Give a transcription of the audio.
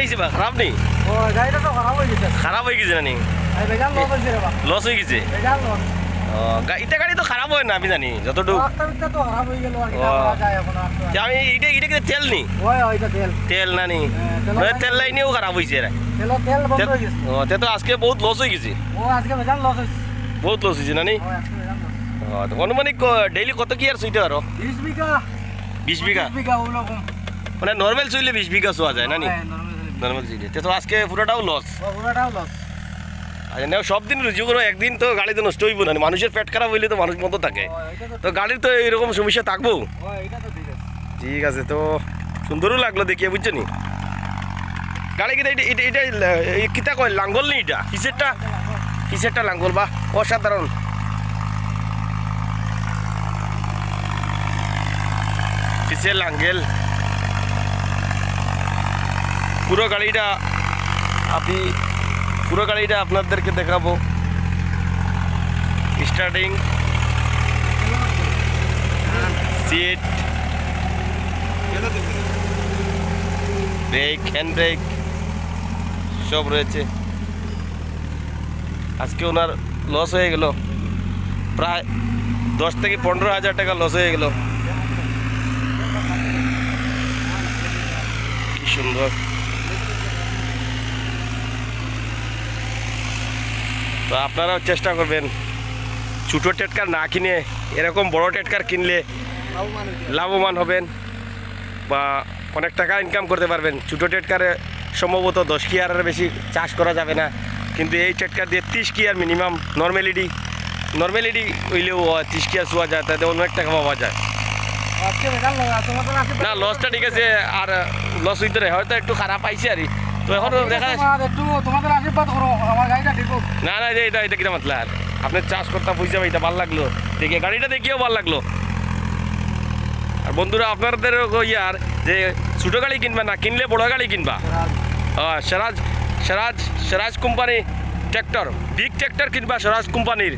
হয়েছে বা খারাপ নেই? ও গাড়িটা তো খারাপ হয়ে গেছে। খারাপ হয়ে গেছে না নি? এই বেজান লস হয়েছে রে বাবা। লস হয়ে গেছে? বেজান লস। এটা গাড়ি তো খারাপ হয় না আমি জানি যতটুকু। একটা বিটা তো খারাপ হয়ে গেল আর এটা করা যায় এখন আর তো। যে আমি এটা কি তেল নি? ওই ওইটা তেল। তেল না নি? তেল লাইনেও খারাপ হয়েছে রে। তেল বন্ধ হয়ে গেছে। তে তো আজকে বহুত লস হয়ে গেছে। ও আজকে বেজান লস হয়েছে। বহুত লস হয়েছে না নি? ও আজকে বেজান লস। তো অনুমানিক ডেইলি কত কি আর সুইতে আরো? 20 বিঘা। 20 বিঘা? 20 বিঘা ওরকম। মানে নরমাল সুইলে 20 বিঘা সোয়া যায় না নি? হ্যাঁ নরমাল। নরমাল সুইলে। তে তো আজকে পুরোটাও লস। ও পুরোটাও লস। আচ্ছা না সব দিন রুজু করো, একদিন তো গাড়ি তো নষ্ট হইব না। মানুষের পেট খারাপ হইলে তো মানুষ মতো থাকে। ও এটা তো তো গাড়ির তো এরকম সমস্যা থাকবো। ও এটা তো ঠিক আছে। ঠিক আছে, তো সুন্দরও লাগলো দেখিয়ে বুঝছো নি? গাড়ি কিটা এটা এটা এটা কিতা কয় লাঙ্গল নি এটা? কিসেরটা লাঙ্গল বা অসাধারণ। কিসের লাঙ্গেল পুরো গাড়িটা আপনাদেরকে দেখাবো। Starting seat, brake, hand brake সব রয়েছে। আজকে ওনার লস হয়ে গেল প্রায় 10 থেকে 15,000 টাকা লস হয়ে গেল। কি সুন্দর। তো আপনারাও চেষ্টা করবেন ছোটো টেটকার না কিনে এরকম বড় টেটকার কিনলে লাভবান হবেন বা অনেক টাকা ইনকাম করতে পারবেন। ছোটো টেটকারে সম্ভবত 10 কিয়ারের বেশি চাষ করা যাবে না, কিন্তু এই টেটকার দিয়ে 30 কিয়ার মিনিমাম নর্মালিটি হইলেও 30 কিয়ার শোয়া যায়, তাতে অনেক টাকা পাওয়া যায়। আজকে বেজান লস আছে তোমাদের আছে। না লসটা ঠিক আছে, আর লস হইতে রে হয়তো একটু খারাপ পাইছে আর তো এখন দেখা একটু তোমাদের আশীর্বাদ করো আমার গাড়িটা ঠিক হোক। না এটা কিনা মাতলা আর আপনি চাষ করতে বুঝতে এটা ভালো লাগলো দেখে, গাড়িটা দেখিয়েও ভালো লাগলো। আর বন্ধুরা আপনাদের ইয়ার যে ছোটো গাড়ি কিনবা না, কিনলে বড় গাড়ি কিনবা। স্বরাজ কোম্পানি ট্র্যাক্টর, বিগ ট্র্যাক্টর কিনবা স্বরাজ কোম্পানির।